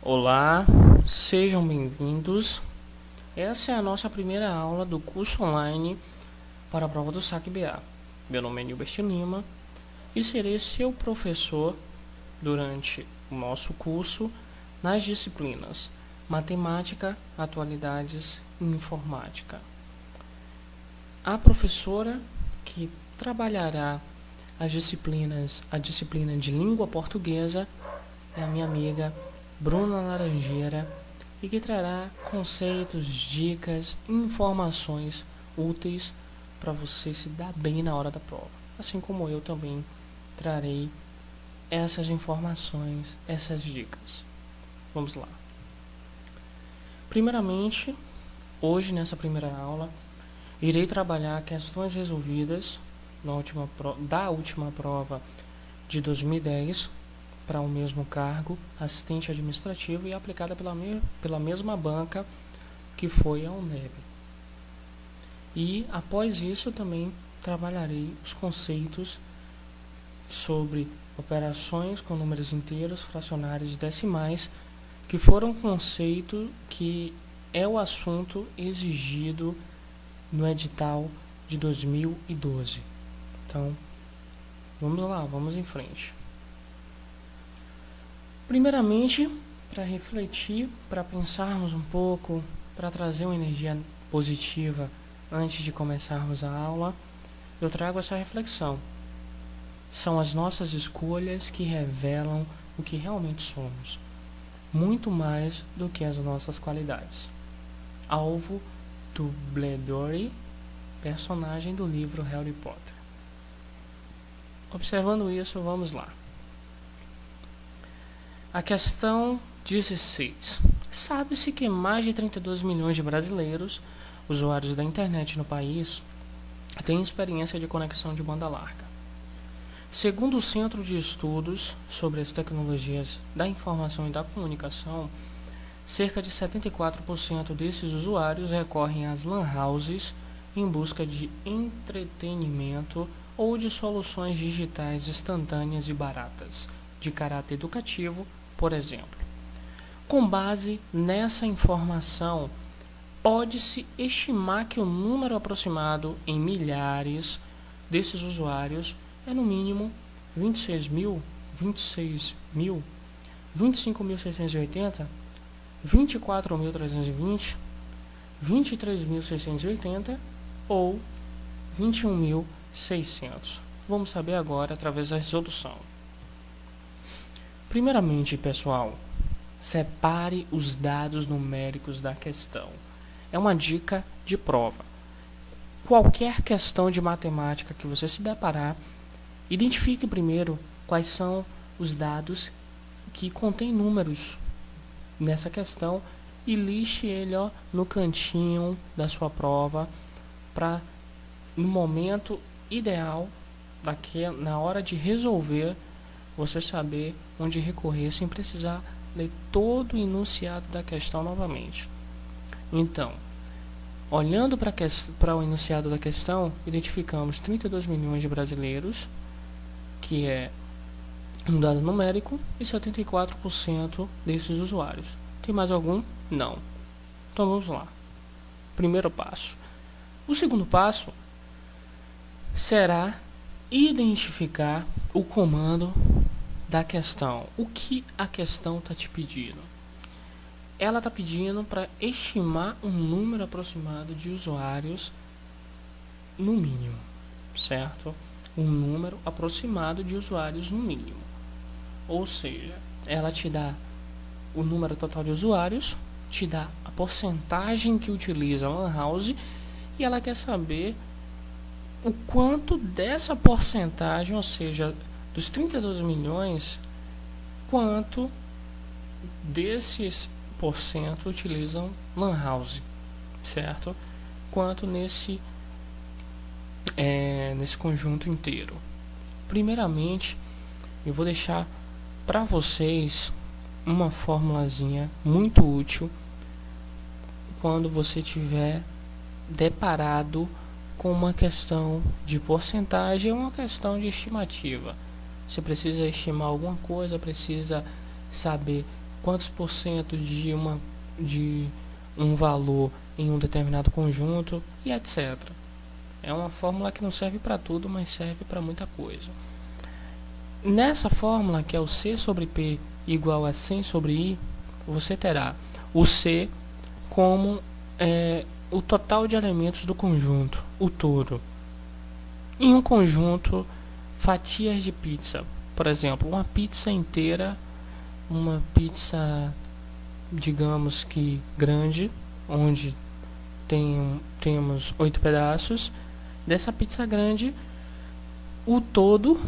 Olá, sejam bem-vindos. Essa é a nossa primeira aula do curso online para a prova do SAC-BA. Meu nome é Nilbert Lima e serei seu professor durante o nosso curso nas disciplinas Matemática, Atualidades e Informática. A professora que trabalhará a disciplina de Língua Portuguesa é a minha amiga Bruna Laranjeira, e que trará conceitos, dicas e informações úteis para você se dar bem na hora da prova. Assim como eu também trarei essas informações, essas dicas. Vamos lá. Primeiramente, hoje nessa primeira aula, irei trabalhar questões resolvidas da última prova de 2010 para o mesmo cargo, assistente administrativo, e aplicada pela mesma banca que foi a UNEB. E após isso também trabalharei os conceitos sobre operações com números inteiros, fracionários e decimais, que foram conceito que é o assunto exigido no edital de 2012. Então, vamos lá, vamos em frente. Primeiramente, para refletir, para pensarmos um pouco, para trazer uma energia positiva antes de começarmos a aula, eu trago essa reflexão. São as nossas escolhas que revelam o que realmente somos, muito mais do que as nossas qualidades. Alvo Dumbledore, personagem do livro Harry Potter. Observando isso, vamos lá. A questão 16. Sabe-se que mais de 32 milhões de brasileiros, usuários da internet no país, têm experiência de conexão de banda larga. Segundo o Centro de Estudos sobre as Tecnologias da Informação e da Comunicação, cerca de 74% desses usuários recorrem às LAN houses em busca de entretenimento ou de soluções digitais instantâneas e baratas, de caráter educativo, por exemplo. Com base nessa informação, pode-se estimar que o número aproximado em milhares desses usuários é no mínimo 26 mil, 25.680, 24.320, 23.680 ou 21.600. Vamos saber agora através da resolução. Primeiramente, pessoal, separe os dados numéricos da questão. É uma dica de prova. Qualquer questão de matemática que você se deparar, identifique primeiro quais são os dados que contêm números nessa questão e liste ele no cantinho da sua prova para, no momento ideal, na hora de resolver, você saber onde recorrer sem precisar ler todo o enunciado da questão novamente. Então, olhando para o enunciado da questão, identificamos 32 milhões de brasileiros, que é um dado numérico, e 74% desses usuários. Tem mais algum? Não. Então vamos lá. Primeiro passo. O segundo passo será identificar o comando da questão. O que a questão está te pedindo? Ela está pedindo para estimar um número aproximado de usuários no mínimo, certo? Um número aproximado de usuários no mínimo. Ou seja, ela te dá o número total de usuários, te dá a porcentagem que utiliza a LAN house e ela quer saber o quanto dessa porcentagem, ou seja, dos 32 milhões, quanto desses porcento utilizam LAN house, certo? Quanto nesse conjunto inteiro. Primeiramente, eu vou deixar para vocês uma formulazinha muito útil quando você tiver deparado com uma questão de porcentagem ou uma questão de estimativa. Você precisa estimar alguma coisa, precisa saber quantos por cento de um valor em um determinado conjunto e etc. É uma fórmula que não serve para tudo, mas serve para muita coisa. Nessa fórmula, que é o C sobre P igual a 100 sobre I, você terá o C como o total de elementos do conjunto, o todo. Em um conjunto, fatias de pizza, por exemplo, uma pizza inteira, uma pizza, digamos que grande, onde temos 8 pedaços. Dessa pizza grande, o todo,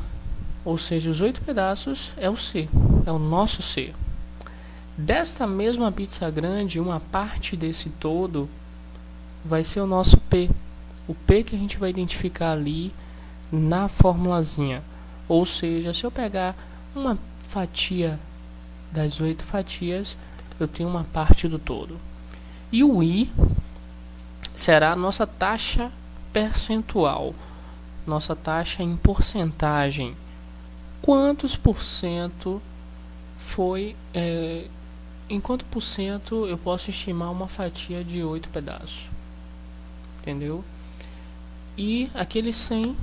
ou seja, os 8 pedaços, é o C, é o nosso C. Desta mesma pizza grande, uma parte desse todo vai ser o nosso P. O P que a gente vai identificar ali na formulazinha. Ou seja, se eu pegar uma fatia das 8 fatias, eu tenho uma parte do todo. E o I será a nossa taxa percentual, nossa taxa em porcentagem. Quantos por cento foi... em quanto por cento eu posso estimar uma fatia de 8 pedaços? Entendeu? E aquele 100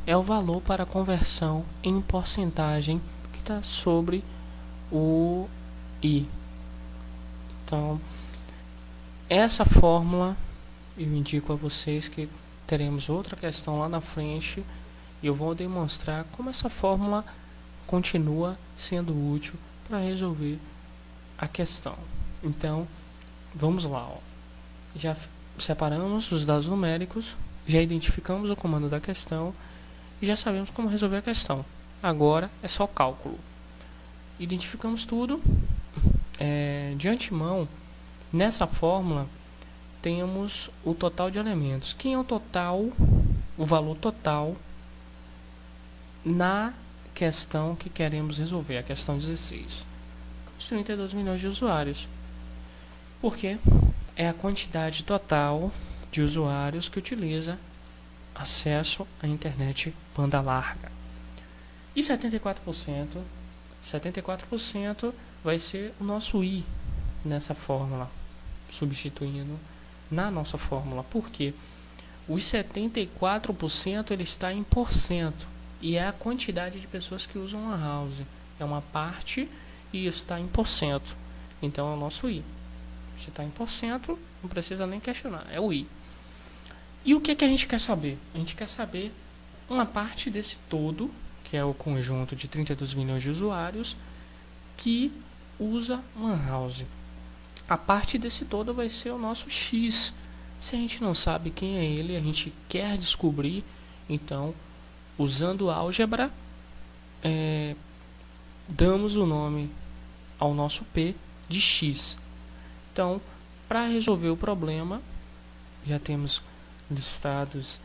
é o valor para a conversão em porcentagem que está sobre o I. Então, essa fórmula eu indico a vocês que teremos outra questão lá na frente e eu vou demonstrar como essa fórmula continua sendo útil para resolver a questão. Então, vamos lá. Ó. Já separamos os dados numéricos, já identificamos o comando da questão e já sabemos como resolver a questão. Agora é só cálculo. Identificamos tudo. De antemão, nessa fórmula, temos o total de elementos. Quem é o total, o valor total na questão que queremos resolver, a questão 16. Os 32 milhões de usuários. Porque é a quantidade total de usuários que utiliza acesso à internet banda larga. E 74% vai ser o nosso I nessa fórmula, substituindo na nossa fórmula. Por quê? Os 74% ele está em porcento e é a quantidade de pessoas que usam a house. É uma parte e está em porcento. Então é o nosso I. Se está em porcento, não precisa nem questionar, é o I. E o que a gente quer saber? A gente quer saber uma parte desse todo, que é o conjunto de 32 milhões de usuários, que usa uma house. A parte desse todo vai ser o nosso X. Se a gente não sabe quem é ele, a gente quer descobrir, então, usando álgebra, damos o nome ao nosso P de X. Então, para resolver o problema, já temos listados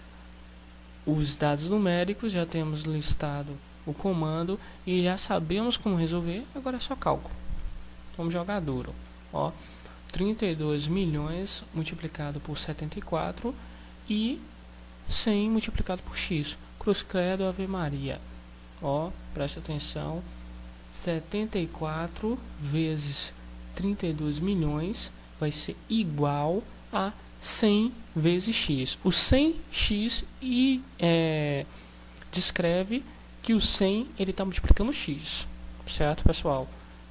os dados numéricos, já temos listado o comando e já sabemos como resolver. Agora é só cálculo. Vamos jogar duro. Ó, 32 milhões multiplicado por 74 e 100 multiplicado por X. Cruz credo, Ave Maria. Ó, preste atenção. 74 vezes 32 milhões vai ser igual a 100 vezes X. O 100x descreve que o 100 ele está multiplicando X. Certo, pessoal?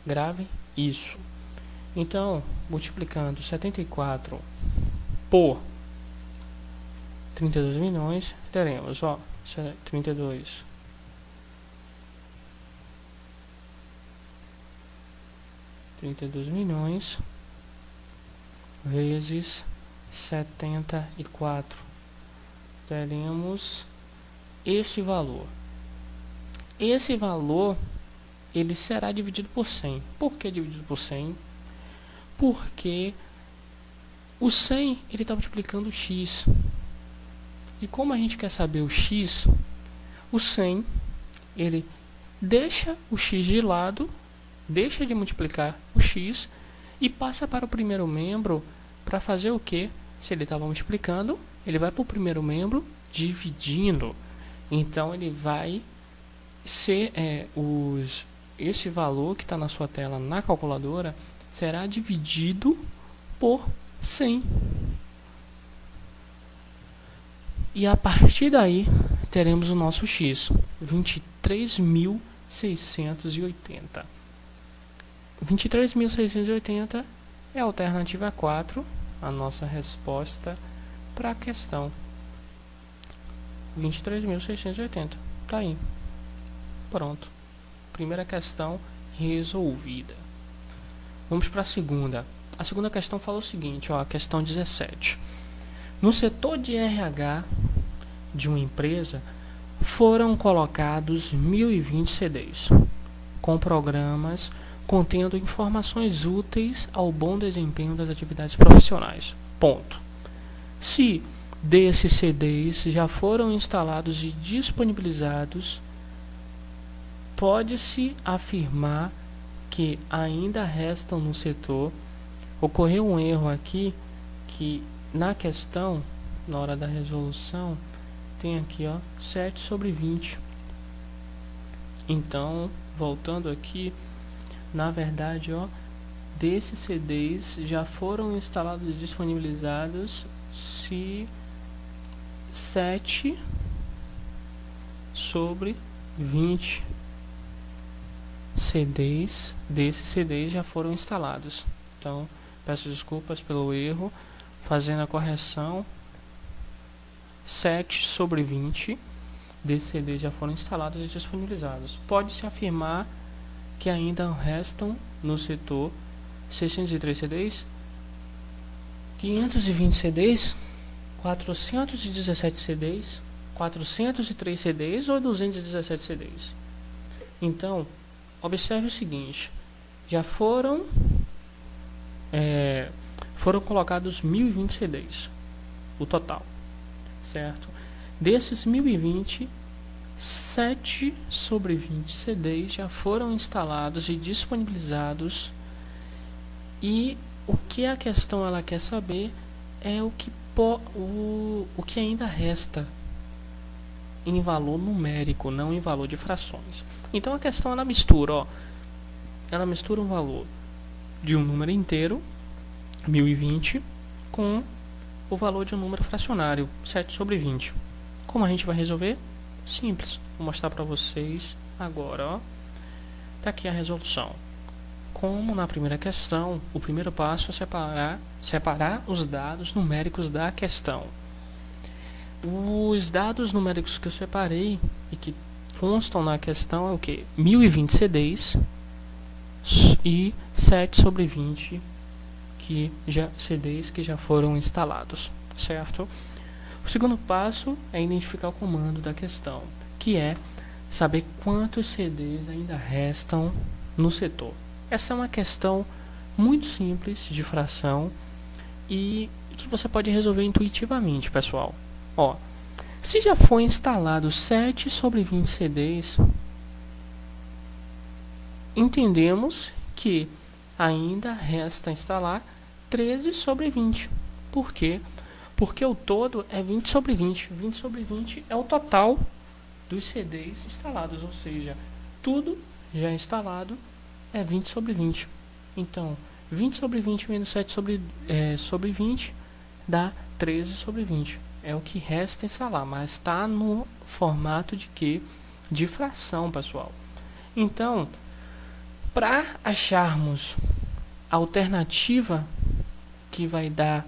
Gravem isso. Então, multiplicando 74 por 32 milhões, teremos, ó, 32 milhões vezes 74. Teremos este valor. Esse valor ele será dividido por 100. Por que dividido por 100? Porque o 100 ele está multiplicando o X. E como a gente quer saber o X, o 100 ele deixa o X de lado, deixa de multiplicar o X e passa para o primeiro membro para fazer o que? Se ele estava multiplicando, ele vai para o primeiro membro dividindo. Então ele vai ser esse valor que está na sua tela na calculadora será dividido por 100. E a partir daí, teremos o nosso x, 23.680. 23.680 é a alternativa 4, a nossa resposta para a questão. 23.680. Tá aí. Pronto. Primeira questão resolvida. Vamos para a segunda. A segunda questão fala o seguinte, ó, a questão 17. No setor de RH de uma empresa, foram colocados 1.020 CDs, com programas contendo informações úteis ao bom desempenho das atividades profissionais. Ponto. Se desses CDs já foram instalados e disponibilizados, pode-se afirmar que ainda restam no setor. Ocorreu um erro aqui, que na questão, na hora da resolução, tem aqui, ó, 7/20. Então, voltando aqui, na verdade, ó, desses CDs já foram instalados e disponibilizados se 7/20 CDs desses CDs já foram instalados. Então, peço desculpas pelo erro, fazendo a correção, 7/20 desses CDs já foram instalados e disponibilizados. Pode-se afirmar que ainda restam no setor 603 CDs, 520 CDs, 417 CDs, 403 CDs ou 217 CDs. Então, observe o seguinte, já foram colocados 1.020 CDs, o total, certo? Desses 1.020, 7/20 CDs já foram instalados e disponibilizados, e o que a questão ela quer saber é o que ainda resta em valor numérico, não em valor de frações. Então a questão ela mistura, ó, ela mistura um valor de um número inteiro, 1.020, com o valor de um número fracionário, 7/20. Como a gente vai resolver? Simples. Vou mostrar para vocês agora, ó. Tá aqui a resolução. Como na primeira questão, o primeiro passo é separar os dados numéricos da questão. Os dados numéricos que eu separei e que constam na questão é o que? 1.020 CDs e 7/20 CDs que já foram instalados, certo? O segundo passo é identificar o comando da questão, que é saber quantos CDs ainda restam no setor. Essa é uma questão muito simples de fração e que você pode resolver intuitivamente, pessoal. Ó, se já foi instalado 7/20 CDs, entendemos que ainda resta instalar 13/20. Por quê? Porque o todo é 20/20. 20/20 é o total dos CDs instalados, ou seja, tudo já instalado é 20/20. Então, 20/20 menos 7/20 dá 13/20. É o que resta instalar, mas está no formato de quê? De fração, pessoal. Então, para acharmos a alternativa que vai dar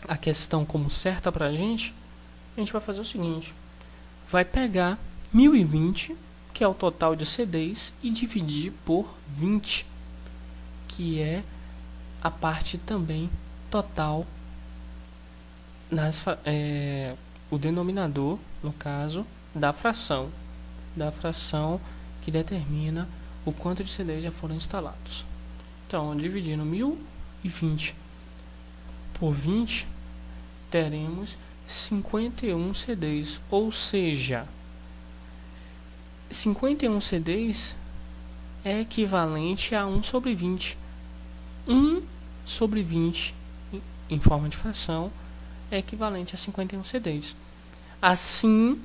a questão como certa para a gente vai fazer o seguinte: vai pegar 1.020, que é o total de CDs, e dividir por 20, que é a parte também total, o denominador, no caso, da fração que determina o quanto de CDs já foram instalados. Então, dividindo 1.020 por 20, teremos 51 CDs, ou seja, 51 CDs é equivalente a 1/20. 1/20 em forma de fração é equivalente a 51 CDs. Assim,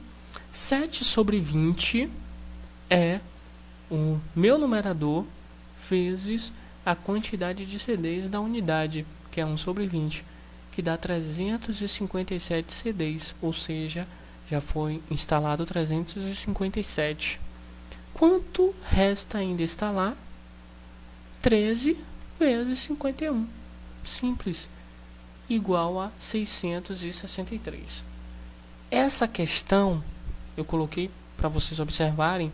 7/20 é o meu numerador vezes a quantidade de CDs da unidade, que é 1/20, que dá 357 CDs, ou seja, já foi instalado 357. Quanto resta ainda instalar? 13 vezes 51. Simples. Igual a 663. Essa questão eu coloquei para vocês observarem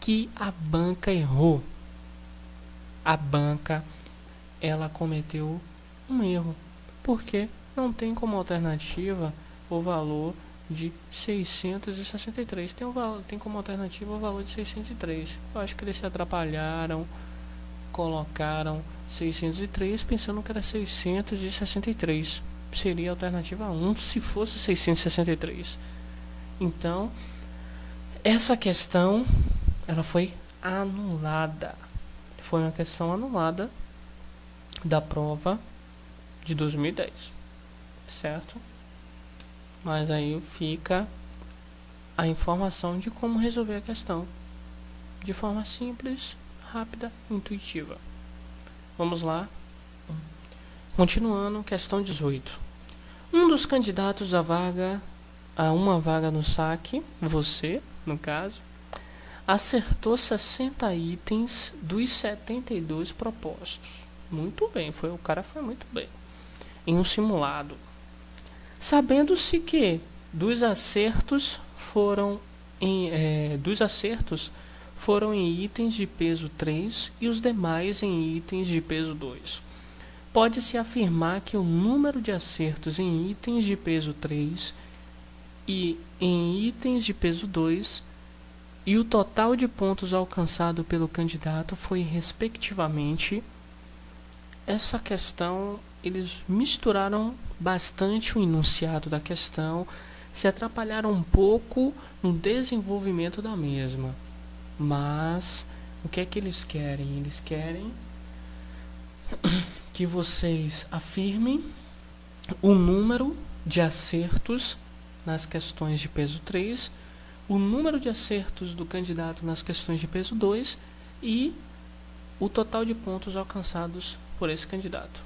que a banca errou. A banca, ela cometeu um erro, porque não tem como alternativa o valor de 663. Tem como alternativa o valor de 603. Eu acho que eles se atrapalharam, colocaram 603 pensando que era 663. Seria a alternativa 1 se fosse 663. Então, essa questão ela foi anulada. Foi uma questão anulada da prova de 2010, certo? Mas aí fica a informação de como resolver a questão de forma simples, rápida e intuitiva. Vamos lá. Continuando, questão 18. Um dos candidatos a uma vaga no saque, você, no caso, acertou 60 itens dos 72 propostos. Muito bem, o cara foi muito bem. Em um simulado. Sabendo-se que dos acertos foram em itens de peso 3 e os demais em itens de peso 2. Pode-se afirmar que o número de acertos em itens de peso 3 e em itens de peso 2 e o total de pontos alcançado pelo candidato foi respectivamente. Essa questão, eles misturaram bastante o enunciado da questão, se atrapalharam um pouco no desenvolvimento da mesma. Mas o que é que eles querem? Eles querem que vocês afirmem o número de acertos nas questões de peso 3, o número de acertos do candidato nas questões de peso 2 e o total de pontos alcançados por esse candidato.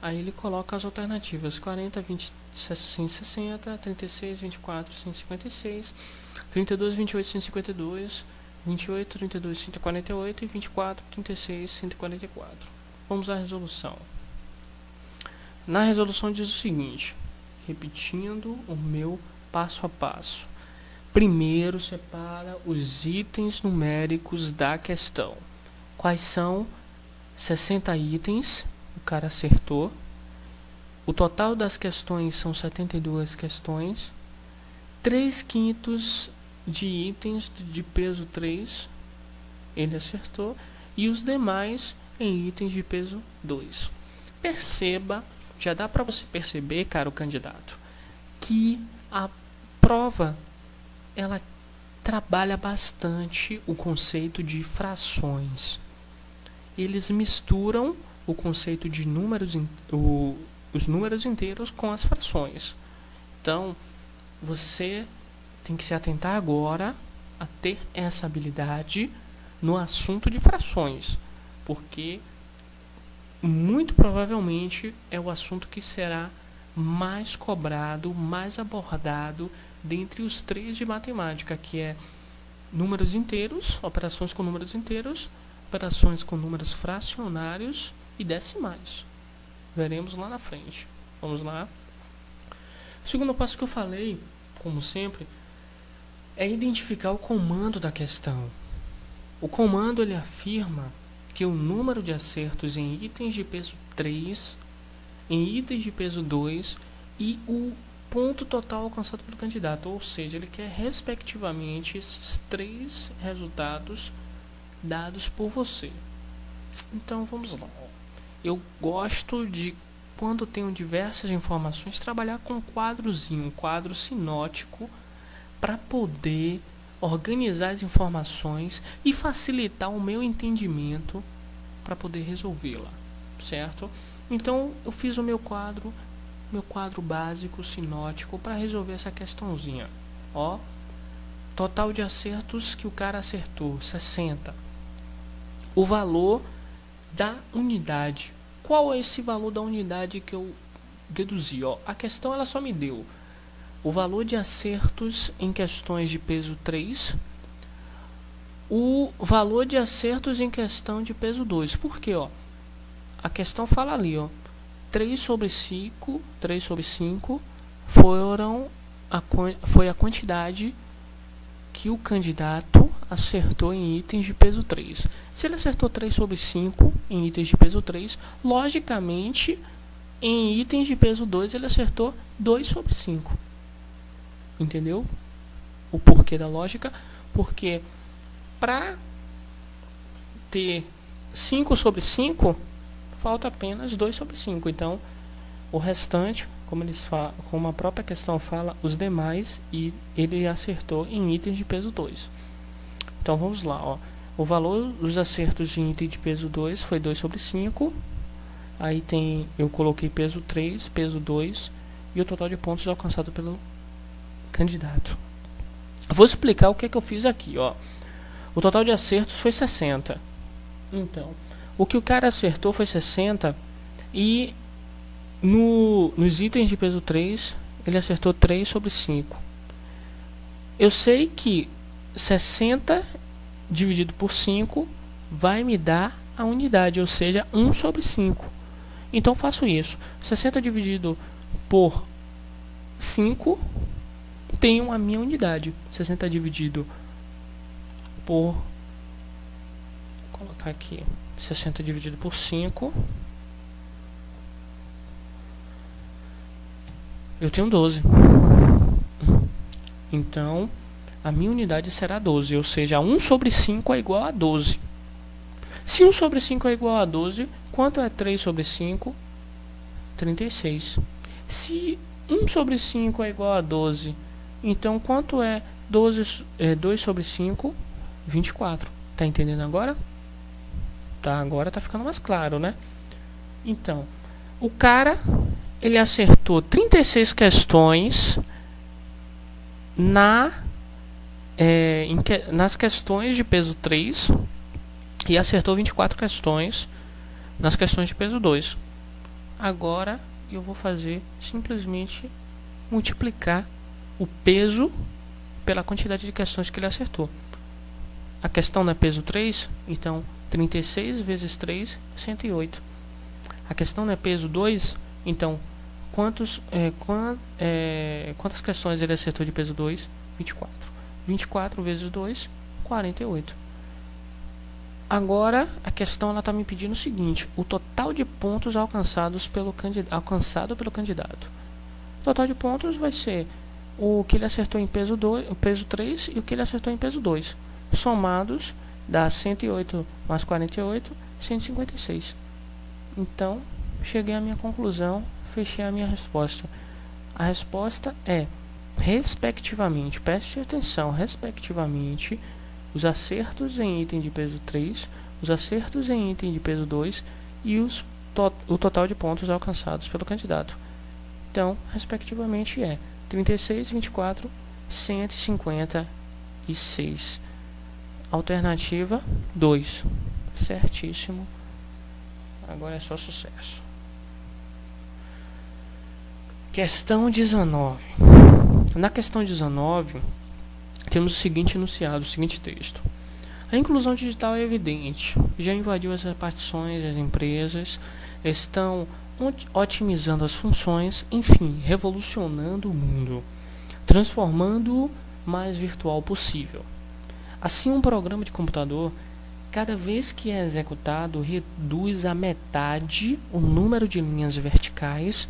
Aí ele coloca as alternativas: 40, 20, 160, 36, 24, 156, 32, 28, 152, 28, 32, 148 e 24, 36, 144. Vamos à resolução. Na resolução diz o seguinte, repetindo o meu passo a passo. Primeiro, separa os itens numéricos da questão. Quais são? 60 itens, o cara acertou. O total das questões são 72 questões. 3/5 de itens de peso 3, ele acertou. E os demais em itens de peso 2. Perceba, já dá para você perceber, caro candidato, que a prova ela trabalha bastante o conceito de frações. Eles misturam o conceito de os números inteiros com as frações. Então, você tem que se atentar agora a ter essa habilidade no assunto de frações, porque muito provavelmente é o assunto que será mais cobrado, mais abordado dentre os 3 de matemática, que é números inteiros, operações com números inteiros, operações com números fracionários e decimais. Veremos lá na frente. Vamos lá. O segundo passo que eu falei, como sempre, é identificar o comando da questão. O comando ele afirma que o número de acertos em itens de peso 3, em itens de peso 2 e o ponto total alcançado pelo candidato, ou seja, ele quer respectivamente esses 3 resultados dados por você. Então vamos lá. Eu gosto de, quando tenho diversas informações, trabalhar com um quadrozinho, um quadro sinótico, para poder organizar as informações e facilitar o meu entendimento para poder resolvê-la, certo? Então eu fiz o meu quadro básico sinótico para resolver essa questãozinha. Ó, total de acertos que o cara acertou, 60. O valor da unidade. Qual é esse valor da unidade que eu deduzi? Ó, a questão ela só me deu o valor de acertos em questões de peso 3, o valor de acertos em questão de peso 2. Por quê? Ó, a questão fala ali, ó, 3 sobre 5 foi a quantidade que o candidato acertou em itens de peso 3. Se ele acertou 3 sobre 5 em itens de peso 3, logicamente, em itens de peso 2, ele acertou 2 sobre 5. Entendeu? O porquê da lógica? Porque para ter 5 sobre 5, falta apenas 2 sobre 5. Então, o restante, como a própria questão fala, os demais, e ele acertou em itens de peso 2. Então, vamos lá. Ó. O valor dos acertos em item de peso 2 foi 2 sobre 5. Aí eu coloquei peso 3, peso 2 e o total de pontos alcançado pelo candidato. Vou explicar o que é que eu fiz aqui. Ó. O total de acertos foi 60. Então, o que o cara acertou foi 60 e nos itens de peso 3 ele acertou 3 sobre 5. Eu sei que 60 dividido por 5 vai me dar a unidade, ou seja, 1 sobre 5. Então faço isso. 60 dividido por 5 tenho a minha unidade. 60 dividido por... Vou colocar aqui. 60 dividido por 5. Eu tenho 12. Então, a minha unidade será 12. Ou seja, 1 sobre 5 é igual a 12. Se 1 sobre 5 é igual a 12, quanto é 3 sobre 5? 36. Se 1 sobre 5 é igual a 12, então quanto é 2 sobre 5? 24. Tá entendendo agora? Tá, agora tá ficando mais claro, né? Então, o cara, ele acertou 36 questões nas questões de peso 3 e acertou 24 questões nas questões de peso 2. Agora eu vou fazer simplesmente multiplicar o peso pela quantidade de questões que ele acertou. A questão não é peso 3, então 36 vezes 3, 108. A questão não é peso 2, então quantas questões ele acertou de peso 2? 24. 24 vezes 2, 48. Agora a questão está me pedindo o seguinte: o total de pontos alcançado pelo candidato. O total de pontos vai ser o que ele acertou em peso 3 e o que ele acertou em peso 2. Somados dá 108 mais 48, 156. Então, cheguei à minha conclusão, fechei a minha resposta. A resposta é, respectivamente, preste atenção, respectivamente, os acertos em item de peso 3, os acertos em item de peso 2 e o total de pontos alcançados pelo candidato. Então, respectivamente, é 36, 24, 156. Alternativa 2. Certíssimo. Agora é só sucesso. Questão 19. Na questão 19, temos o seguinte enunciado, o seguinte texto. A inclusão digital é evidente. Já invadiu as repartições, as empresas estão otimizando as funções, enfim, revolucionando o mundo, transformando-o mais virtual possível. Assim, um programa de computador, cada vez que é executado, reduz a metade o número de linhas verticais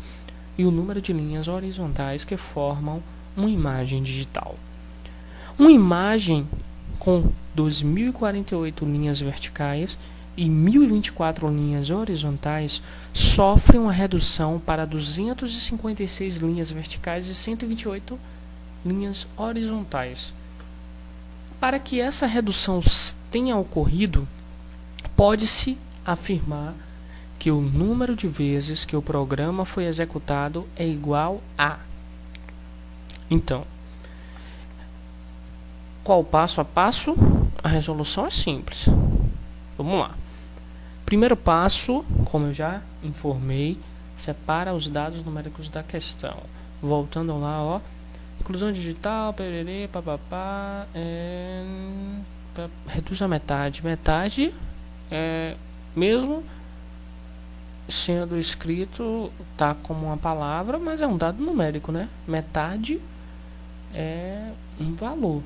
e o número de linhas horizontais que formam uma imagem digital. Uma imagem com 2048 linhas verticais e 1024 linhas horizontais sofre uma redução para 256 linhas verticais e 128 linhas horizontais. Para que essa redução tenha ocorrido, pode-se afirmar que o número de vezes que o programa foi executado é igual a... Então, qual passo a passo? A resolução é simples. Vamos lá. Primeiro passo, como eu já informei, separa os dados numéricos da questão. Voltando lá, ó, inclusão digital, pererê, papapá, reduz a metade. Metade é mesmo sendo escrito tá como uma palavra, mas é um dado numérico, né? Metade é um valor,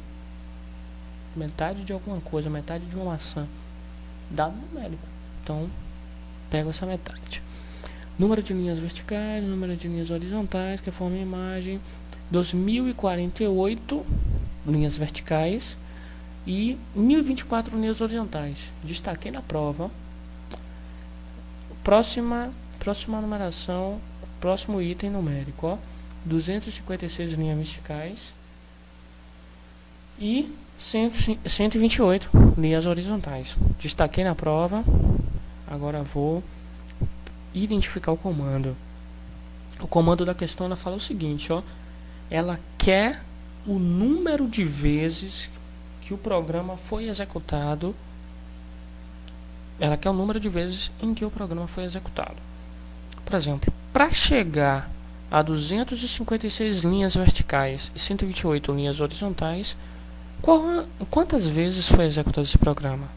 metade de alguma coisa, metade de uma maçã, dado numérico. Então pego essa metade. Número de linhas verticais, número de linhas horizontais que formam a imagem, 2048 linhas verticais e 1024 linhas horizontais. Destaquei na prova. Próxima numeração, próximo item numérico, ó, 256 linhas verticais e 128 linhas horizontais. Destaquei na prova. Agora vou identificar o comando. O comando da questão ela fala o seguinte, ó, ela quer o número de vezes que o programa foi executado. Ela quer o número de vezes em que o programa foi executado. Por exemplo, para chegar a 256 linhas verticais e 128 linhas horizontais, quantas vezes foi executado esse programa?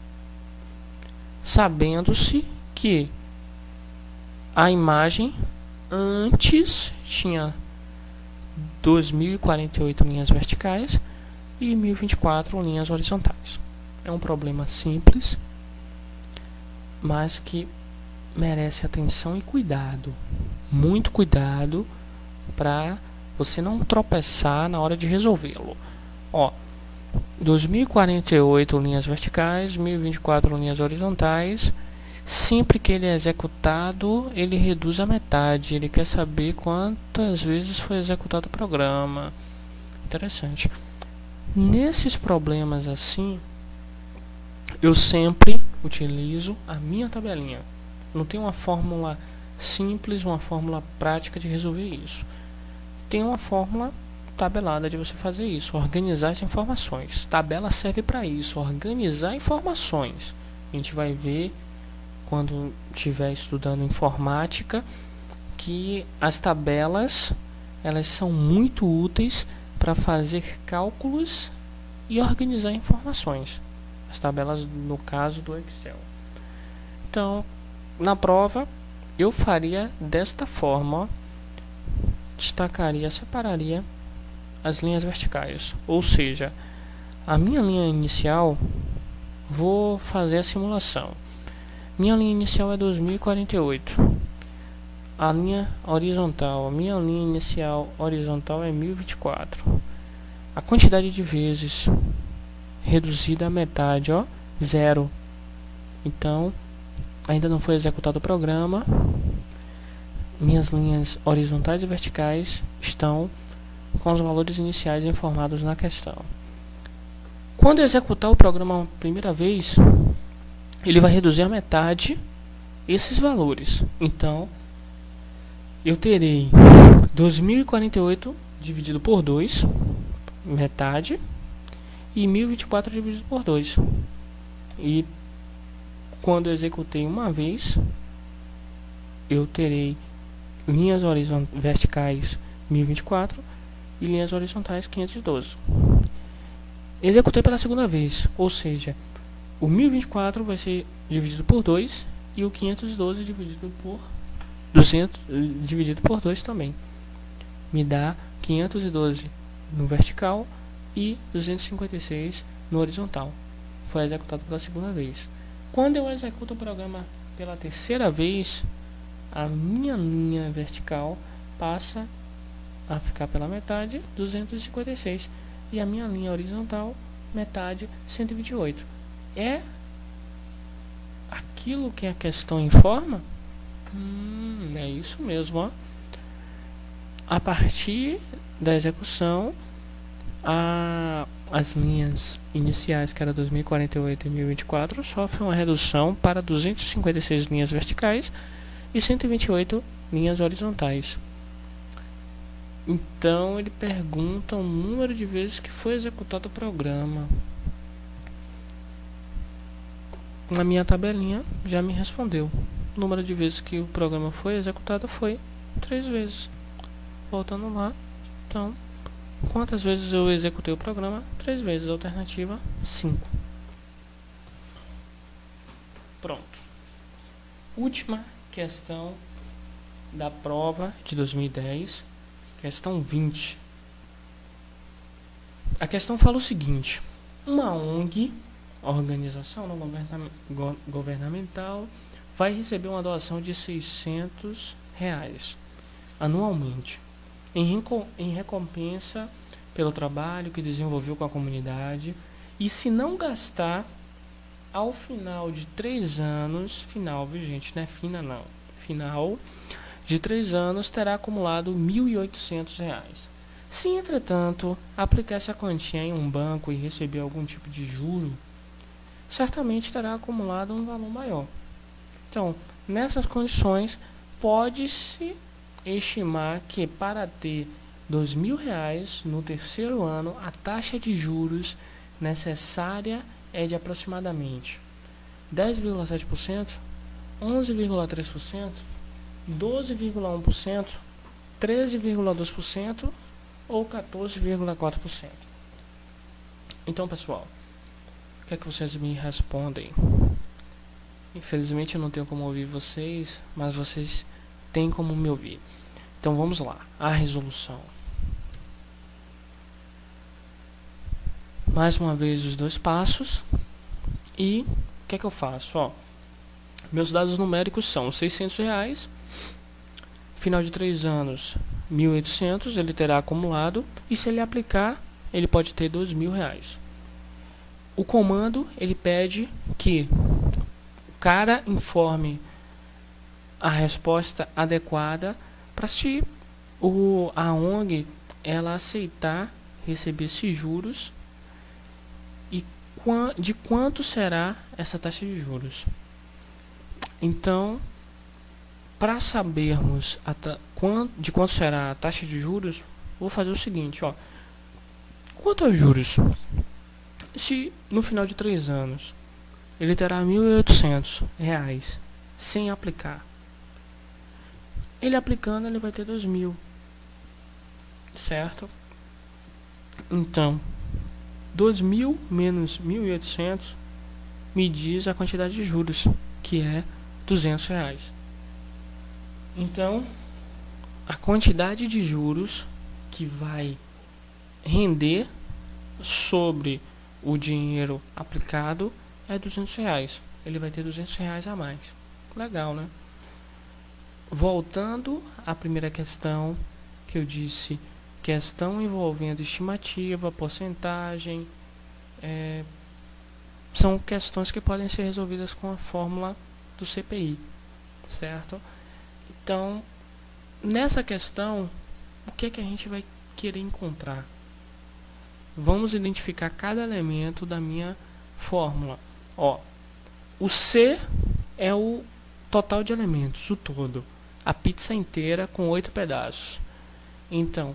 Sabendo-se que a imagem antes tinha 2048 linhas verticais e 1024 linhas horizontais. É um problema simples, mas que merece atenção e cuidado, muito cuidado, para você não tropeçar na hora de resolvê-lo. Ó, 2048 linhas verticais, 1024 linhas horizontais. Sempre que ele é executado, ele reduz a metade. Ele quer saber quantas vezes foi executado o programa. Interessante. Nesses problemas assim, eu sempre utilizo a minha tabelinha. Não tem uma fórmula simples, uma fórmula prática de resolver isso. Tem uma fórmula tabelada de você fazer isso, organizar as informações. Tabela serve para isso, organizar informações. A gente vai ver quando estiver estudando informática que as tabelas elas são muito úteis para fazer cálculos e organizar informações. As tabelas no caso do Excel. Então, na prova eu faria desta forma, ó, destacaria, separaria as linhas verticais, ou seja, a minha linha inicial, vou fazer a simulação. Minha linha inicial é 2048. A linha horizontal, a minha linha inicial horizontal é 1024. A quantidade de vezes reduzida à metade, ó, 0. Então, ainda não foi executado o programa. Minhas linhas horizontais e verticais estão com os valores iniciais informados na questão. Quando executar o programa a primeira vez, ele vai reduzir a metade esses valores. Então, eu terei 2048 dividido por 2, metade, e 1024 dividido por 2. E quando eu executei uma vez, eu terei linhas verticais 1024 e linhas horizontais 512. Executei pela segunda vez, ou seja, o 1024 vai ser dividido por 2 e o 512 dividido por 200 dividido por 2 também. Me dá 512 no vertical e 256 no horizontal. Foi executado pela segunda vez. Quando eu executo o programa pela terceira vez, a minha linha vertical passa a ficar pela metade, 256, e a minha linha horizontal, metade, 128. É aquilo que a questão informa? É isso mesmo, ó. A partir da execução, as linhas iniciais, que era 2048 e 1024, sofrem uma redução para 256 linhas verticais e 128 linhas horizontais. Então ele pergunta o número de vezes que foi executado o programa. na minha tabelinha já me respondeu. O número de vezes que o programa foi executado foi 3 vezes. Voltando lá, então, quantas vezes eu executei o programa? 3 vezes, alternativa 5. Pronto. Última questão da prova de 2010, questão 20. A questão fala o seguinte: uma ONG, organização não governamental, vai receber uma doação de R$600 anualmente, em recompensa pelo trabalho que desenvolveu com a comunidade, e se não gastar, ao final de 3 anos, final, viu gente, não é fina não, final de 3 anos, terá acumulado R$1.800. Se, entretanto, aplicar essa quantia em um banco e receber algum tipo de juro, certamente terá acumulado um valor maior. Então, nessas condições, pode-se estimar que para ter R$2.000 no terceiro ano, a taxa de juros necessária é de aproximadamente 10,7%, 11,3%, 12,1%, 13,2% ou 14,4%. Então, pessoal, o que é que vocês me respondem? Infelizmente eu não tenho como ouvir vocês, mas vocês têm como me ouvir. Então vamos lá, a resolução. Mais uma vez os 2 passos. E o que é que eu faço? Ó, meus dados numéricos são R$600, final de 3 anos, 1.800, ele terá acumulado, e se ele aplicar, ele pode ter R$2.000. O comando, ele pede que o cara informe a resposta adequada para se a ONG ela aceitar receber esses juros e de quanto será essa taxa de juros. Então, para sabermos de quanto será a taxa de juros, vou fazer o seguinte, ó. Quanto aos juros, se no final de 3 anos ele terá R$1.800 sem aplicar, ele aplicando ele vai ter 2.000, certo? Então 2.000 menos 1.800 me diz a quantidade de juros, que é R$200. Então a quantidade de juros que vai render sobre o dinheiro aplicado é R$200. Ele vai ter R$200 a mais. Legal, né? Voltando à primeira questão que eu disse, questão envolvendo estimativa, porcentagem, são questões que podem ser resolvidas com a fórmula do CPI, certo? Então, nessa questão, o que é que a gente vai querer encontrar? Vamos identificar cada elemento da minha fórmula. Ó, o C é o total de elementos, o todo. A pizza inteira com 8 pedaços. Então,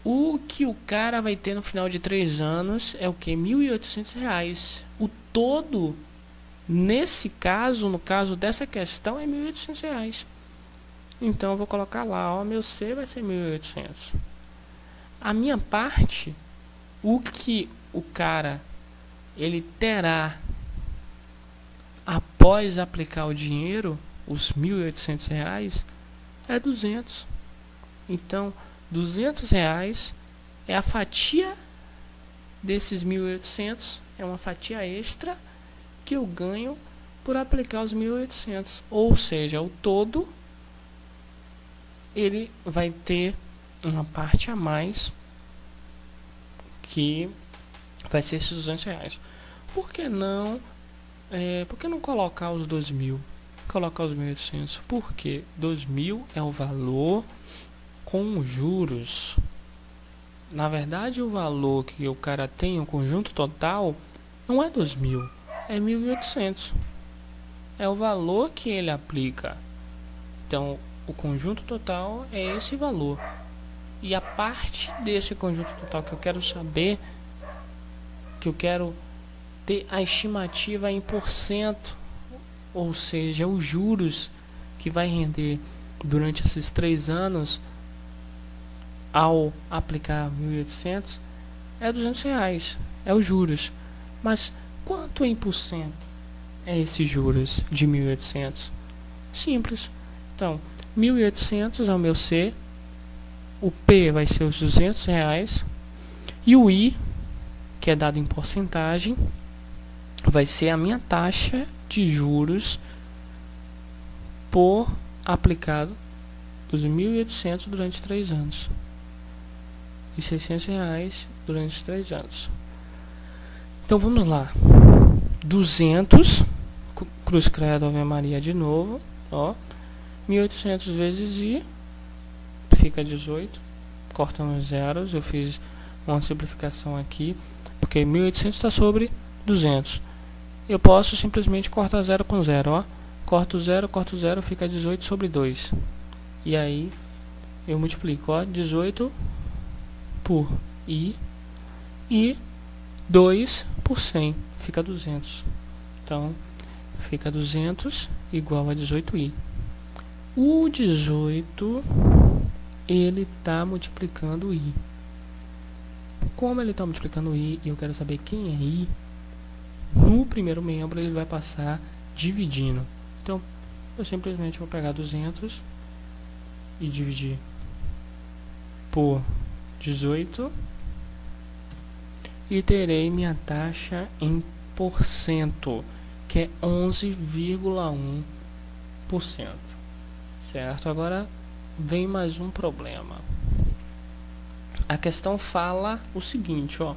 o que o cara vai ter no final de 3 anos é o que? R$1.800. O todo, nesse caso, no caso dessa questão, é R$1.800. Então, eu vou colocar lá, ó, meu C vai ser 1.800. A minha parte, o que o cara ele terá após aplicar o dinheiro, os R$1.800, é 200. Então, R$200 é a fatia desses 1.800, é uma fatia extra que eu ganho por aplicar os 1.800. Ou seja, o todo ele vai ter uma parte a mais que vai ser esses R$200. Por que não colocar os 2.000? Colocar os 1.800? Porque 2.000 é o valor com juros. Na verdade, o valor que o cara tem, o conjunto total, não é 2.000, é 1.800. É o valor que ele aplica. Então, o conjunto total é esse valor. E a parte desse conjunto total que eu quero saber, que eu quero ter a estimativa em porcento, ou seja, os juros que vai render durante esses 3 anos ao aplicar 1.800 é R$200, é os juros. Mas quanto em porcento é esses juros de 1.800? Simples. Então, 1.800 é o meu C, o P vai ser os R$200 e o I, que é dado em porcentagem, vai ser a minha taxa de juros por aplicado os 1.800 durante 3 anos e R$600 durante 3 anos. Então vamos lá. 200, cruz credo Ave Maria de novo, ó. 1.800 vezes I fica 18, cortando os zeros. Eu fiz uma simplificação aqui porque 1.800 está sobre 200. Eu posso simplesmente cortar 0 com 0, ó. Corto 0, fica 18 sobre 2. E aí eu multiplico, ó, 18 por I e 2 por 100, fica 200. Então, fica 200 igual a 18i. O 18, ele está multiplicando i. Como ele está multiplicando i e eu quero saber quem é i, no primeiro membro ele vai passar dividindo. Então, eu simplesmente vou pegar 200 e dividir por 18 e terei minha taxa em porcento, que é 11,1%. Certo? Agora vem mais um problema. A questão fala o seguinte, ó,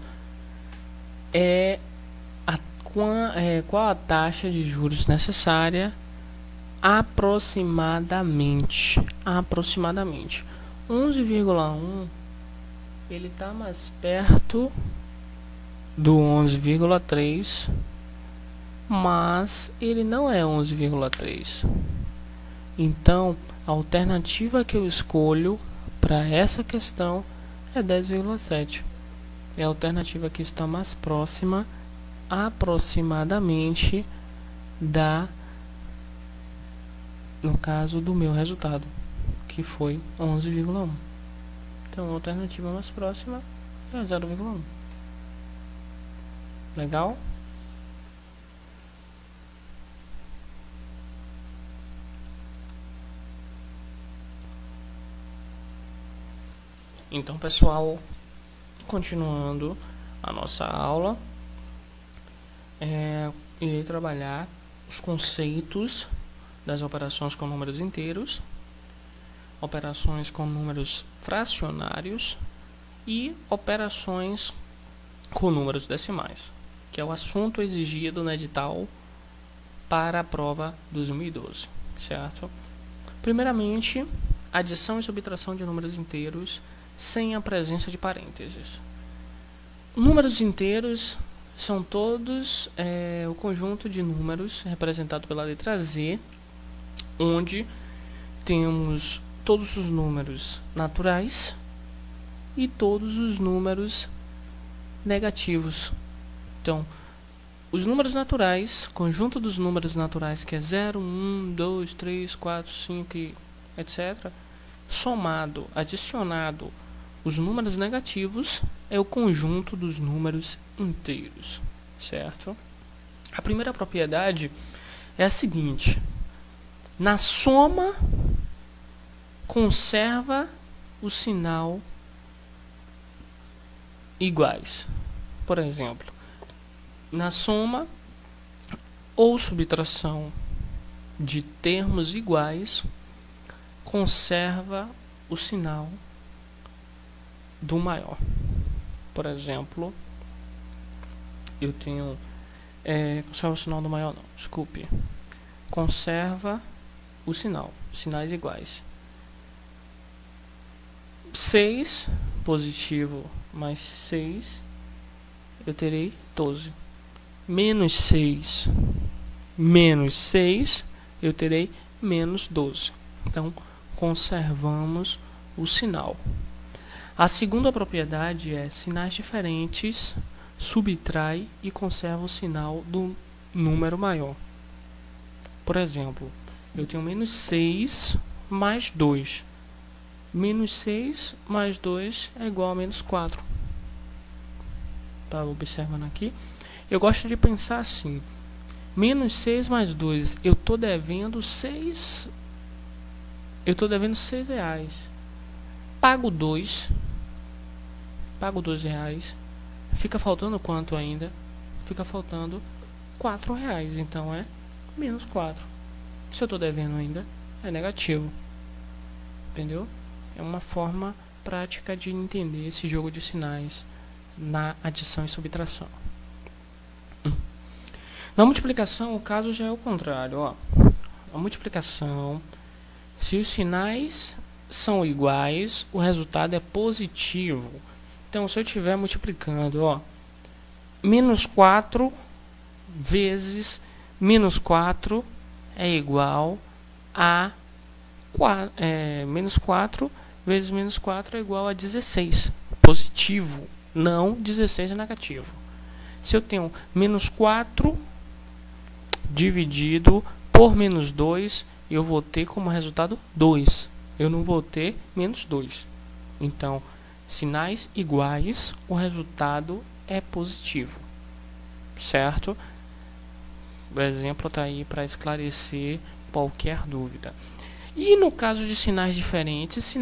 qual a taxa de juros necessária aproximadamente. 11,1 ele está mais perto do 11,3, mas ele não é 11,3. Então, a alternativa que eu escolho para essa questão é 10,7. É a alternativa que está mais próxima, aproximadamente, no caso do meu resultado, que foi 11,1. Então, a alternativa mais próxima é 0,1. Legal? Então, pessoal, continuando a nossa aula, irei trabalhar os conceitos das operações com números inteiros, operações com números fracionários e operações com números decimais, que é o assunto exigido no edital para a prova 2012, certo? Primeiramente, adição e subtração de números inteiros sem a presença de parênteses. Números inteiros são todos o conjunto de números representado pela letra Z, onde temos todos os números naturais e todos os números negativos. Então, os números naturais, conjunto dos números naturais, que é 0, 1, 2, 3, 4, 5, etc., somado, adicionado os números negativos, é o conjunto dos números inteiros, certo? A primeira propriedade é a seguinte: na soma, conserva o sinal iguais. Por exemplo, na soma ou subtração de termos iguais, conserva o sinal do maior. Por exemplo, eu tenho conserva o sinal do maior, não, desculpe, conserva o sinal, sinais iguais. 6 positivo mais 6, eu terei 12. Menos 6 menos 6, eu terei menos 12. Então, conservamos o sinal. A segunda propriedade é sinais diferentes subtrai e conserva o sinal do número maior. Por exemplo, eu tenho menos 6 mais 2. Menos 6 mais 2 é igual a menos 4. Tá observando aqui? Eu gosto de pensar assim. Menos 6 mais 2. Eu estou devendo 6. Eu estou devendo 6 reais. Pago 2. Pago 2 reais. Fica faltando quanto ainda? Fica faltando 4 reais. Então é menos 4. Se eu estou devendo ainda, é negativo. Entendeu? É uma forma prática de entender esse jogo de sinais na adição e subtração. Na multiplicação, o caso já é o contrário. Ó. A multiplicação, se os sinais são iguais, o resultado é positivo. Então, se eu estiver multiplicando, ó, menos 4 vezes menos 4 é igual a menos 4 vezes menos 4 é igual a 16. Positivo, não 16 é negativo. Se eu tenho menos 4 dividido por menos 2, eu vou ter como resultado 2. Eu não vou ter menos 2. Então, sinais iguais, o resultado é positivo. Certo? O exemplo está aí para esclarecer qualquer dúvida. E no caso de sinais diferentes,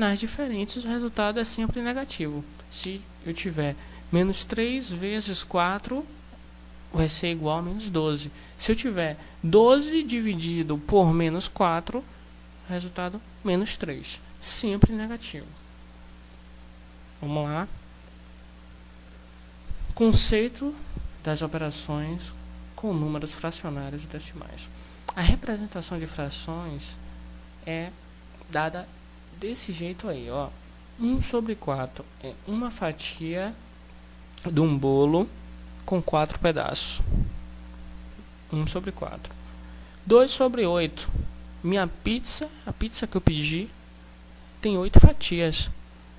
o resultado é sempre negativo. Se eu tiver menos 3 vezes 4, vai ser igual a menos 12. Se eu tiver 12 dividido por menos 4, resultado menos 3. Sempre negativo. Vamos lá. Conceito das operações com números fracionários e decimais. A representação de frações é dada desse jeito aí, ó. 1 sobre 4 é uma fatia de um bolo com 4 pedaços. 1 sobre 4. 2 sobre 8. Minha pizza, a pizza que eu pedi, tem 8 fatias.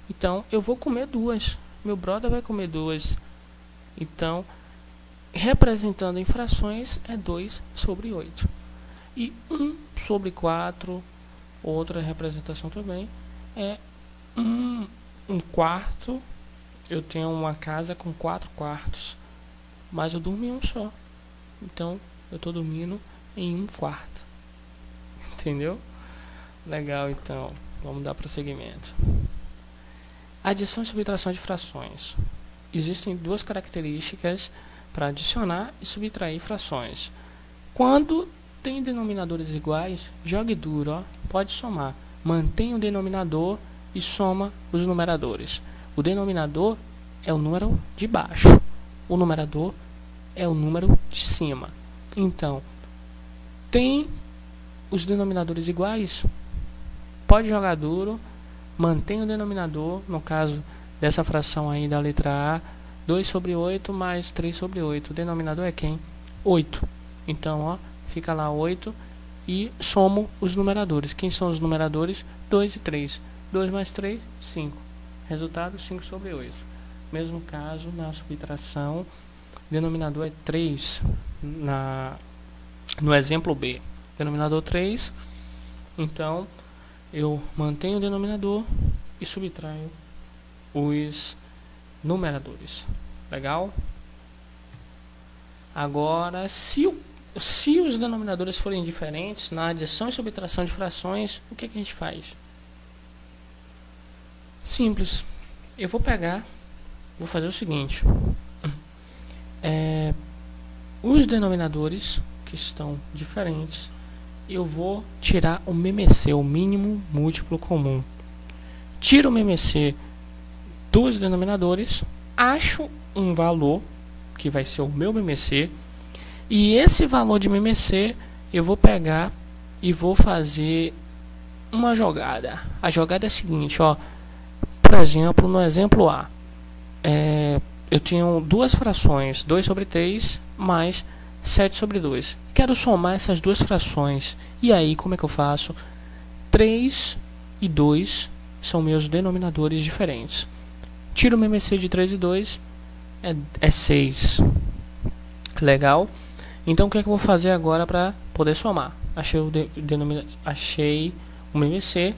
Então, eu vou comer 2. Meu brother vai comer 2. Então, representando em frações, é 2 sobre 8. E 1 sobre 4, outra representação também, é 1 quarto. Eu tenho uma casa com 4 quartos, mas eu durmo em um só. Então, eu estou dormindo em 1 quarto. Entendeu? Legal, então. Vamos dar prosseguimento. Adição e subtração de frações. Existem duas características para adicionar e subtrair frações. Quando tem denominadores iguais, jogue duro, ó, pode somar. Mantenha o denominador e soma os numeradores. O denominador é o número de baixo. O numerador é o número de cima. Então, tem os denominadores iguais, pode jogar duro, mantém o denominador, no caso dessa fração aí da letra A, 2 sobre 8 mais 3 sobre 8. O denominador é quem? 8. Então, ó, fica lá 8 e somo os numeradores. Quem são os numeradores? 2 e 3. 2 mais 3, 5. Resultado, 5 sobre 8. Mesmo caso na subtração, o denominador é 3 no exemplo B. Denominador 3. Então, eu mantenho o denominador e subtraio os numeradores. Legal? Agora, se os denominadores forem diferentes, na adição e subtração de frações, o que a gente faz? Simples. Eu vou fazer o seguinte. Os denominadores que estão diferentes, eu vou tirar o MMC, o mínimo múltiplo comum. Tiro o MMC dos denominadores, acho um valor que vai ser o meu MMC, e esse valor de MMC eu vou pegar e vou fazer uma jogada. A jogada é a seguinte, ó. Por exemplo, no exemplo A, eu tenho duas frações, 2 sobre 3 mais 7 sobre 2. Quero somar essas duas frações. E aí, como é que eu faço? 3 e 2 são meus denominadores diferentes. Tiro o MMC de 3 e 2, é 6. Legal? Então o que é que eu vou fazer agora para poder somar? Achei o MMC.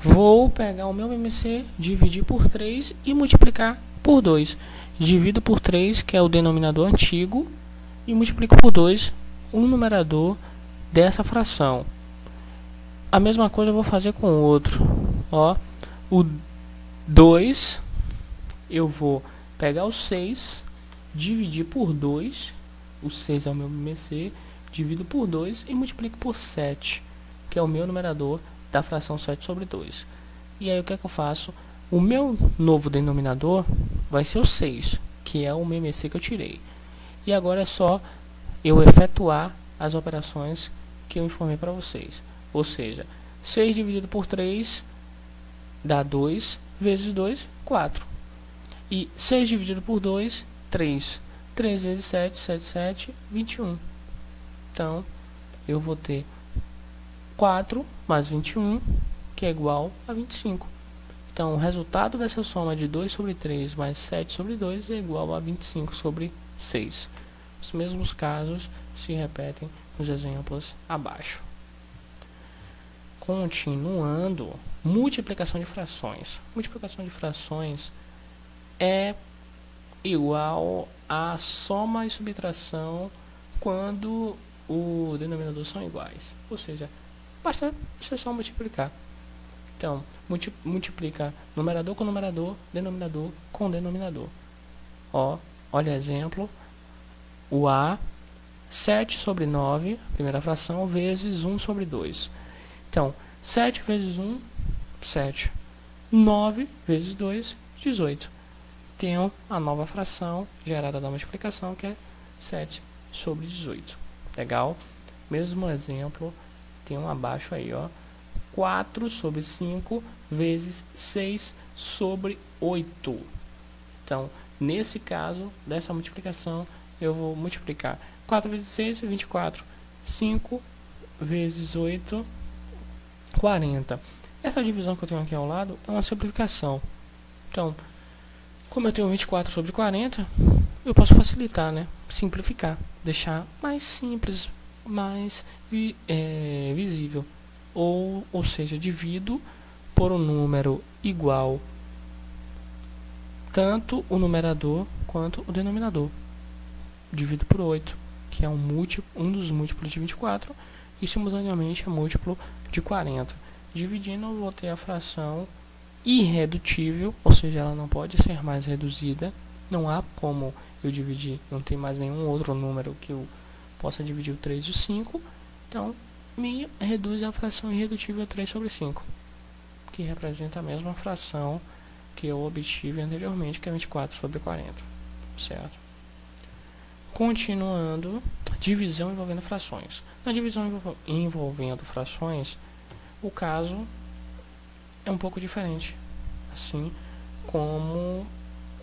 Vou pegar o meu MMC, dividir por 3 e multiplicar por 2. Divido por 3, que é o denominador antigo, e multiplico por 2 o numerador dessa fração. A mesma coisa eu vou fazer com o outro. Ó, o 2, eu vou pegar o 6, dividir por 2, o 6 é o meu MMC, divido por 2 e multiplico por 7, que é o meu numerador da fração 7 sobre 2. E aí o que é que eu faço? O meu novo denominador vai ser o 6, que é o MMC que eu tirei. E agora é só eu efetuar as operações que eu informei para vocês. Ou seja, 6 dividido por 3 dá 2, vezes 2, 4. E 6 dividido por 2, 3. 3 vezes 7, 7, 7, 21. Então, eu vou ter 4 mais 21, que é igual a 25. Então, o resultado dessa soma de 2 sobre 3 mais 7 sobre 2 é igual a 25 sobre 6. Os mesmos casos se repetem nos exemplos abaixo. Continuando, multiplicação de frações. Multiplicação de frações é igual a soma e subtração quando o denominador são iguais. Ou seja, basta você só multiplicar. Então, multiplica numerador com numerador, denominador com denominador. Ó, olha exemplo. O A, 7 sobre 9, primeira fração, vezes 1 sobre 2. Então, 7 vezes 1, 7. 9 vezes 2, 18. Tenho a nova fração gerada da multiplicação, que é 7 sobre 18. Legal? Mesmo exemplo, tem um abaixo aí, ó. 4 sobre 5 vezes 6 sobre 8. Então, nesse caso, dessa multiplicação, eu vou multiplicar 4 vezes 6, 24. 5 vezes 8, 40. Essa divisão que eu tenho aqui ao lado é uma simplificação. Então, como eu tenho 24 sobre 40, eu posso facilitar, né? Simplificar, deixar mais simples, mais visível. Ou seja, divido por um número igual tanto o numerador quanto o denominador. Divido por 8, que é um dos múltiplos de 24, e simultaneamente é múltiplo de 40. Dividindo, eu vou ter a fração irredutível, ou seja, ela não pode ser mais reduzida. Não há como eu dividir, não tem mais nenhum outro número que eu possa dividir o 3 e o 5. Então, me reduz a fração irredutível a 3 sobre 5, que representa a mesma fração que eu obtive anteriormente, que é 24 sobre 40. Certo? Continuando, divisão envolvendo frações. Na divisão envolvendo frações, o caso é um pouco diferente, assim como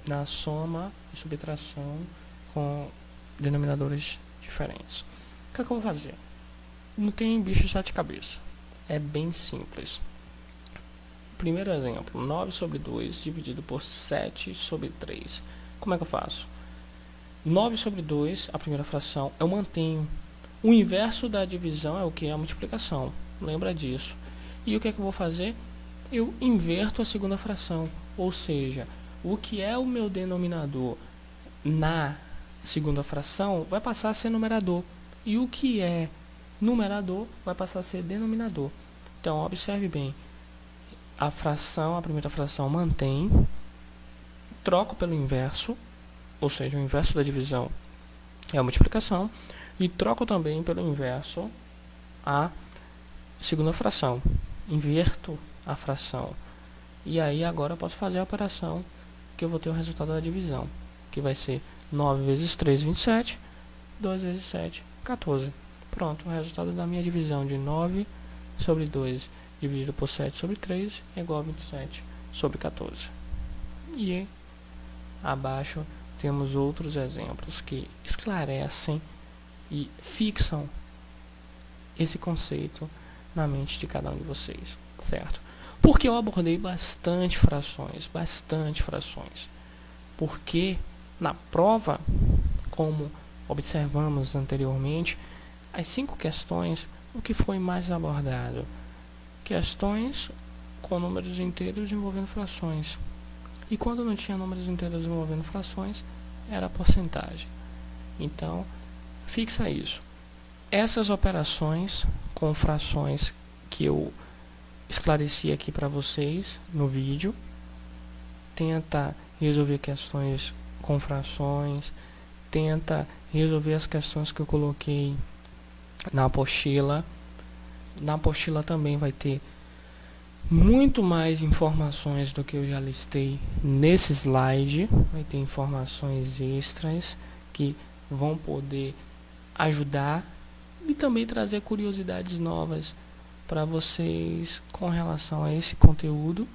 na soma e subtração com denominadores diferentes. O que é que eu vou fazer? Não tem bicho de 7 cabeças. É bem simples. Primeiro exemplo, 9 sobre 2 dividido por 7 sobre 3. Como é que eu faço? 9 sobre 2, a primeira fração, eu mantenho. O inverso da divisão é o que? A multiplicação. Lembra disso. E o que é que eu vou fazer? Eu inverto a segunda fração. Ou seja, o que é o meu denominador na segunda fração vai passar a ser numerador. E o que é numerador vai passar a ser denominador. Então, observe bem. A primeira fração mantém. Troco pelo inverso. Ou seja, o inverso da divisão é a multiplicação. E troco também pelo inverso a segunda fração. Inverto a fração. E aí agora eu posso fazer a operação que eu vou ter o resultado da divisão. Que vai ser 9 vezes 3, 27. 2 vezes 7, 14. Pronto, o resultado da minha divisão de 9 sobre 2 dividido por 7 sobre 3 é igual a 27 sobre 14. E abaixo temos outros exemplos que esclarecem e fixam esse conceito na mente de cada um de vocês, certo? Porque eu abordei bastante frações, porque Na prova, como observamos anteriormente, as 5 questões, o que foi mais abordado? Questões com números inteiros envolvendo frações. E quando não tinha números inteiros envolvendo frações, era a porcentagem. Então, fixa isso. Essas operações com frações que eu esclareci aqui para vocês no vídeo, tenta resolver questões com frações, tenta resolver as questões que eu coloquei na apostila. Na apostila também vai ter muito mais informações do que eu já listei nesse slide. Vai ter informações extras que vão poder ajudar e também trazer curiosidades novas para vocês com relação a esse conteúdo.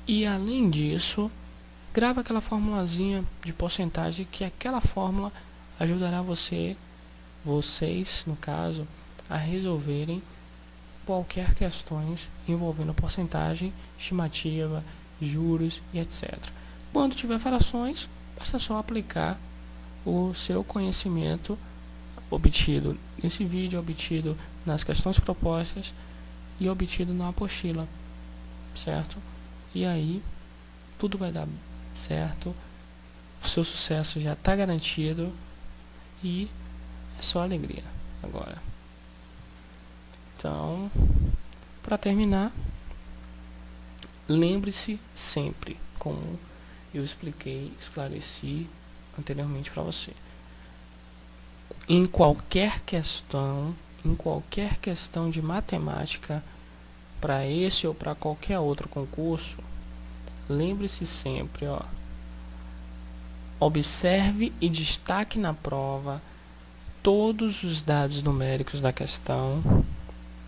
E além disso, grava aquela formulazinha de porcentagem, que aquela fórmula ajudará vocês no caso, a resolverem qualquer questões envolvendo porcentagem, estimativa, juros e etc. Quando tiver frações, basta só aplicar o seu conhecimento obtido nesse vídeo, obtido nas questões propostas e obtido na apostila, certo? E aí tudo vai dar certo, o seu sucesso já está garantido e é só alegria agora. Então, para terminar, lembre-se sempre, como eu expliquei, esclareci anteriormente para você, em qualquer questão de matemática, para esse ou para qualquer outro concurso, lembre-se sempre, observe e destaque na prova todos os dados numéricos da questão,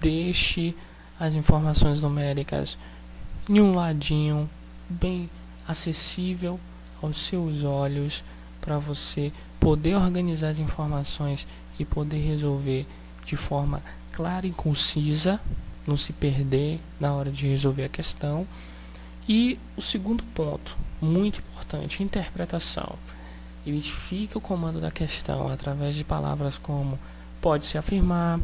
deixe as informações numéricas em um ladinho bem acessível aos seus olhos, para você poder organizar as informações e poder resolver de forma clara e concisa, não se perder na hora de resolver a questão. E o segundo ponto, muito importante, interpretação. Identifique o comando da questão através de palavras como pode-se afirmar,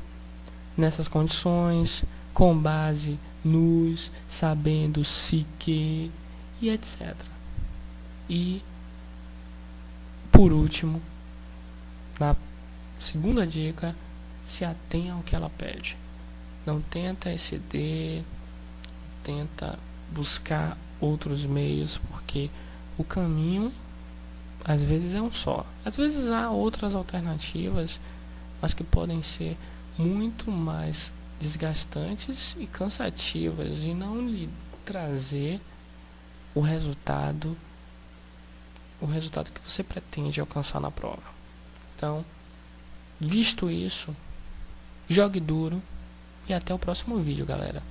nessas condições, com base, nos, sabendo, se que e etc. E por último, na segunda dica, se atenha ao que ela pede. Não tenta exceder, tenta buscar outros meios, porque o caminho às vezes é um só. Às vezes há outras alternativas, mas que podem ser muito mais desgastantes e cansativas e não lhe trazer o resultado que você pretende alcançar na prova. Então, visto isso, jogue duro e até o próximo vídeo, galera.